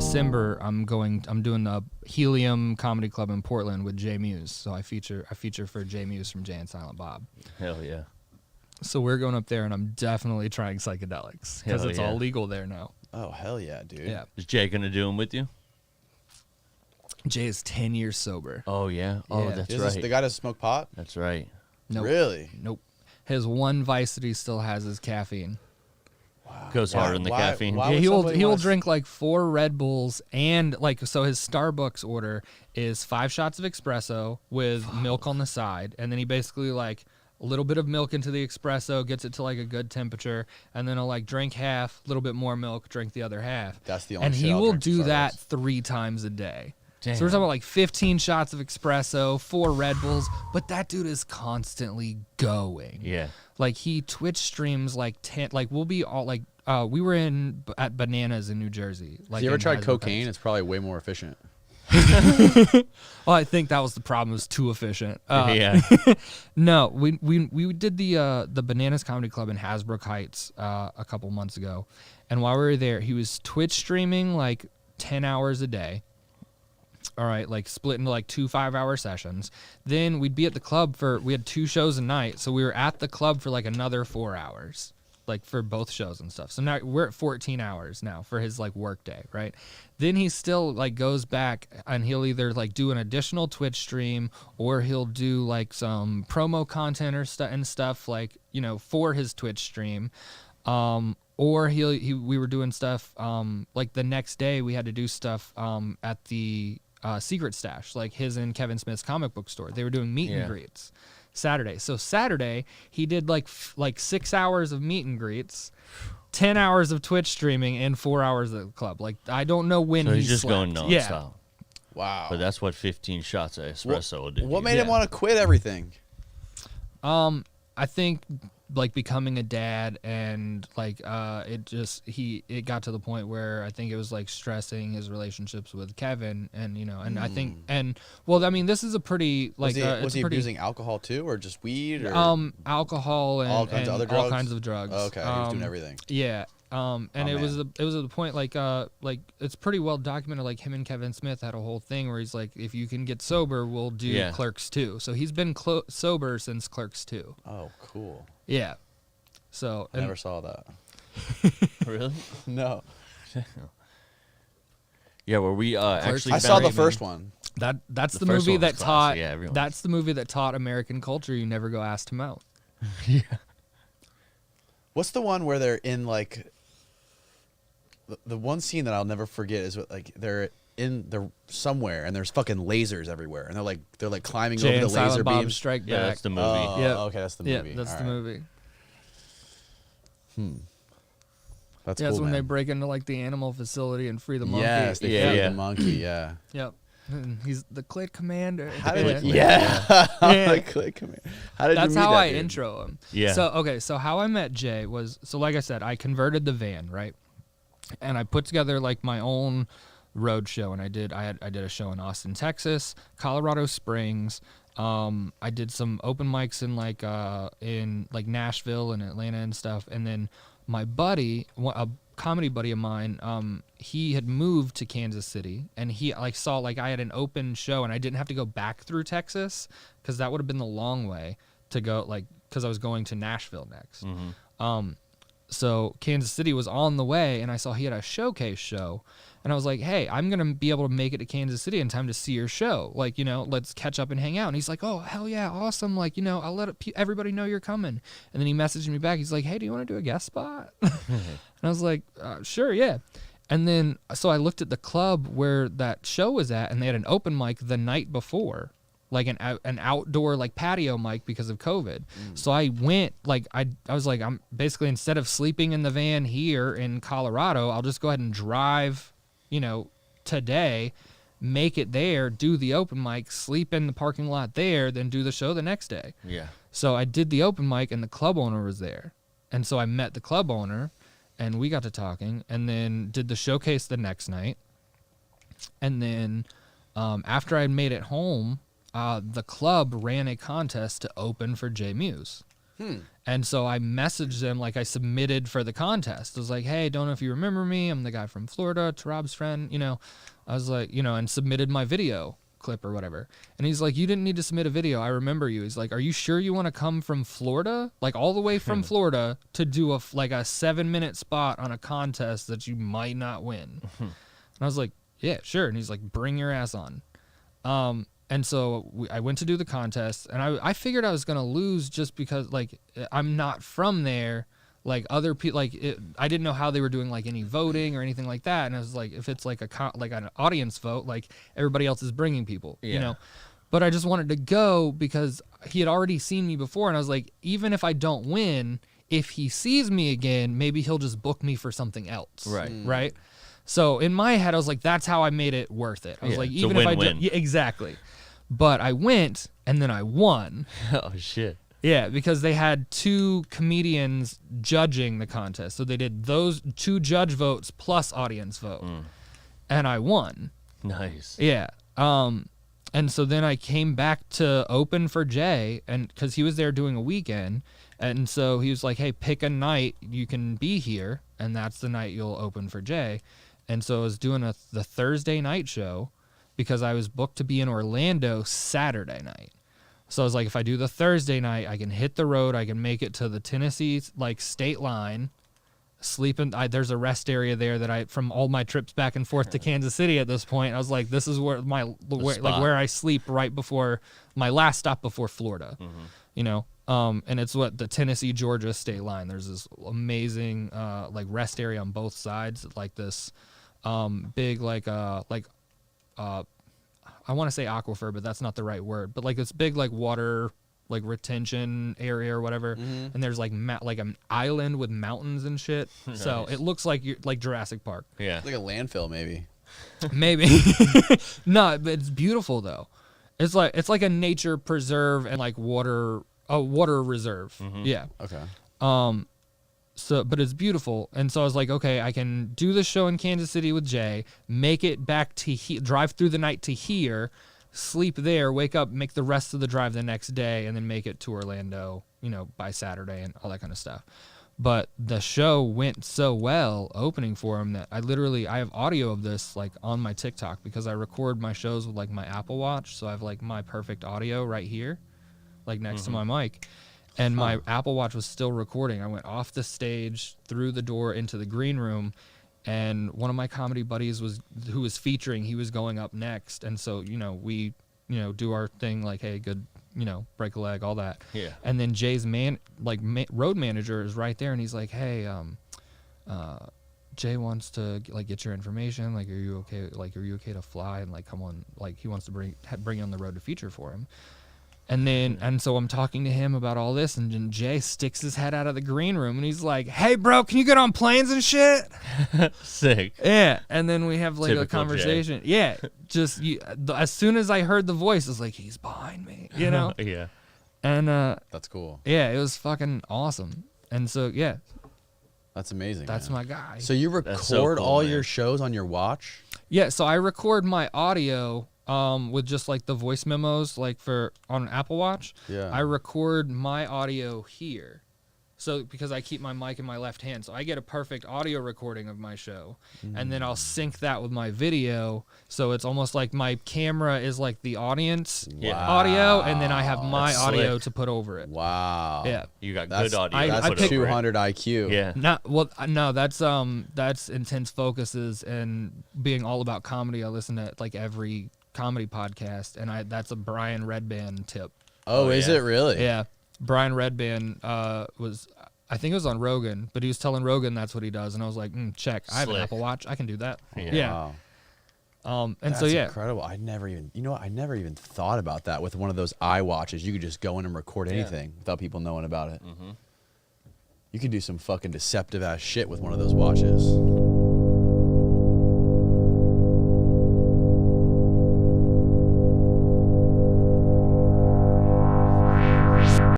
December, I'm doing the Helium Comedy Club in Portland with Jay Mewes. So I feature for Jay Mewes from Jay and Silent Bob. Hell yeah. So we're going up there, and I'm definitely trying psychedelics because it's all legal there now. Oh, hell yeah, dude. Yeah. Is Jay going to do them with you? Jay is 10 years sober. Oh, yeah? Oh, Yeah. that's Is right. this the guy that smoke pot? That's right. Nope. Really? Nope. His one vice that he still has is caffeine. Goes hard on the caffeine. why Yeah, would he will wanna drink like 4 Red Bulls and so his Starbucks order is 5 shots of espresso with milk on the side, and then he basically like a little bit of milk into the espresso, gets it to like a good temperature, and then he'll like drink half, a little bit more milk, drink the other half. That's the only And shit he I'll will drink do at that Starbucks. 3 times a day. Damn. So we're talking about like 15 shots of espresso, 4 Red Bulls, but that dude is constantly going. Yeah. Like he Twitch streams like 10, like we'll be all like, we were at Bananas in New Jersey. Like, Have you ever in tried Hasbro cocaine? Heights. It's probably way more efficient. Well, I think that was the problem. It was too efficient. Yeah. No, we did the Bananas Comedy Club in Hasbrook Heights a couple months ago, and while we were there, he was Twitch streaming like 10 hours a day. All right, like split into like 2 5-hour sessions. Then we'd be at the club we had 2 shows a night, so we were at the club for like another 4 hours, like for both shows and stuff. So now we're at 14 hours now for his like work day, right? Then he still like goes back and he'll either like do an additional Twitch stream or he'll do like some promo content or stuff like, you know, for his Twitch stream. Or we were doing stuff like the next day we had to do stuff at the Secret Stash, like his and Kevin Smith's comic book store. They were doing meet and greets Saturday. So Saturday he did like 6 hours of meet and greets, 10 hours of Twitch streaming, and 4 hours at the club. Like I don't know when So he's just slept. going nonstop. Yeah. Wow. But that's what 15 shots of espresso will do. What to made you. him want to quit everything? I think like becoming a dad and like it got to the point where I think it was like stressing his relationships with Kevin, and you know, and I think, and well, I mean, this is a pretty like was he abusing alcohol too, or just weed, or alcohol and all kinds of other drugs? all kinds of drugs. Oh, okay, he was doing everything. Yeah. And it was man. at the point like it's pretty well documented. Like him and Kevin Smith had a whole thing where he's like, if you can get sober, we'll do Clerks 2. So he's been sober since Clerks 2. Oh, cool. Yeah. So I never saw that. Really? No. Yeah, where we actually I saw the Great, first man. one. That's the first movie one was that taught. classic, yeah, everyone. That's the movie that taught American culture. You never go ass to mouth. Yeah. What's the one where they're in like the one scene that I'll never forget is like they're somewhere and there's fucking lasers everywhere and they're like climbing Jay over the and Silent laser Bob beams. Strike Yeah, Back. that's the movie. Oh, Yep. okay, that's the Yeah, movie. that's All the right. movie. That's Yeah, cool, that's when man. they break into like the animal facility and free the monkey. Yes, they Yeah, free yeah. the monkey. Yeah. Yep. And he's the Clit Commander. How did Yeah. yeah. Click, come here. How did That's you meet how that I dude? intro him. Yeah. So how I met Jay was, so like I said, I converted the van, right? And I put together like my own road show, and I did a show in Austin, Texas, Colorado Springs. I did some open mics in Nashville and Atlanta and stuff. And then my buddy, a comedy buddy of mine, he had moved to Kansas City, and he saw I had an open show, and I didn't have to go back through Texas because that would have been the long way to go, because I was going to Nashville next. Mm-hmm. So Kansas City was on the way, and I saw he had a showcase show, and I was like, hey, I'm going to be able to make it to Kansas City in time to see your show. Let's catch up and hang out. And he's like, oh, hell yeah, awesome. I'll let everybody know you're coming. And then he messaged me back. He's like, hey, do you want to do a guest spot? And I was like, sure, yeah. And then, so I looked at the club where that show was at, and they had an open mic the night before. Like an outdoor patio mic because of COVID. So I went I was like, I'm basically, instead of sleeping in the van here in Colorado, I'll just go ahead and drive, today, make it there, do the open mic, sleep in the parking lot there, then do the show the next day. Yeah. So I did the open mic, and the club owner was there. And so I met the club owner, and we got to talking, and then did the showcase the next night. And then after I made it home, the club ran a contest to open for Jay Mewes. And so I messaged them, like I submitted for the contest. I was like, hey, don't know if you remember me. I'm the guy from Florida, to Rob's friend, you know. I was like, you know, and submitted my video clip or whatever. And he's like, you didn't need to submit a video. I remember you. He's like, are you sure you want to come from Florida? Like all the way from Florida to do a 7-minute spot on a contest that you might not win. And I was like, yeah, sure. And he's like, bring your ass on. And so I went to do the contest, and I figured I was going to lose just because, like, I'm not from there. Like, other people, like, I didn't know how they were doing, like, any voting or anything like that. And I was like, if it's, like, an audience vote, like, everybody else is bringing people, you know. But I just wanted to go because he had already seen me before, and I was like, even if I don't win, if he sees me again, maybe he'll just book me for something else. Right. Right? So in my head, I was like, that's how I made it worth it. I was like, even if I do, yeah, exactly. But I went, and then I won. Oh, shit. Yeah, because they had 2 comedians judging the contest. So they did those 2 judge votes plus audience vote. And I won. Nice. Yeah. And so then I came back to open for Jay, and because he was there doing a weekend. And so he was like, hey, pick a night you can be here, and that's the night you'll open for Jay. And so I was doing the Thursday night show, because I was booked to be in Orlando Saturday night. So I was like, if I do the Thursday night, I can hit the road. I can make it to the Tennessee, like, state line, sleep in. There's a rest area there that from all my trips back and forth to Kansas City at this point, I was like, this is where where I sleep right before my last stop before Florida, you know? And it's the Tennessee, Georgia state line. There's this amazing, like, rest area on both sides, like this, big, I want to say aquifer, but that's not the right word. But like this big like water like retention area or whatever, and there's like like an island with mountains and shit. Nice. So it looks like you're like Jurassic Park. Yeah, It's like a landfill maybe. Maybe. No, but it's beautiful though. It's like a nature preserve and like water reserve. Yeah. Okay. So, but it's beautiful, and so I was like, okay, I can do the show in Kansas City with Jay, make it back to drive through the night to here, sleep there, wake up, make the rest of the drive the next day, and then make it to Orlando, you know, by Saturday and all that kind of stuff. But the show went so well opening for him that I have audio of this like on my TikTok because I record my shows with like my Apple Watch, so I have like my perfect audio right here, like next to my mic. And my Apple Watch was still recording. I went off the stage, through the door into the green room, and one of my comedy buddies who was featuring, he was going up next. And so, you know, we, you know, do our thing like, hey, good, you know, break a leg, all that. Yeah. And then Jay's road manager is right there, and he's like, hey, Jay wants to like get your information. Like, are you okay? Like, are you okay to fly? And like, come on, like he wants to bring you on the road to feature for him. And so I'm talking to him about all this, and then Jay sticks his head out of the green room, and he's like, hey, bro, can you get on planes and shit? Sick. Yeah, and then we have, like, Typical a conversation. Jay. Yeah, just as soon as I heard the voice, I was like, he's behind me, you know? Yeah. And that's cool. Yeah, it was fucking awesome. And so, yeah. That's amazing. That's man. my guy. So you record all your shows on your watch? Yeah, so I record my audio with just like the voice memos, like on Apple Watch. Yeah. I record my audio here. So because I keep my mic in my left hand, so I get a perfect audio recording of my show, and then I'll sync that with my video. So it's almost like my camera is like the audience audio, and then I have my audio to put over it. Wow. Yeah. You got good audio. That's 200 IQ. Yeah. No, that's Intense Focuses and being all about comedy. I listen to like every comedy podcast, and that's a Brian Redband tip. Oh, is it really? Yeah. Brian Redband I think it was on Rogan, but he was telling Rogan that's what he does, and I was like, check. I have an Apple Watch. I can do that. Yeah. Wow. And that's so yeah, incredible. I never even thought about that with one of those iWatches. You could just go in and record anything without people knowing about it. You could do some fucking deceptive ass shit with one of those watches.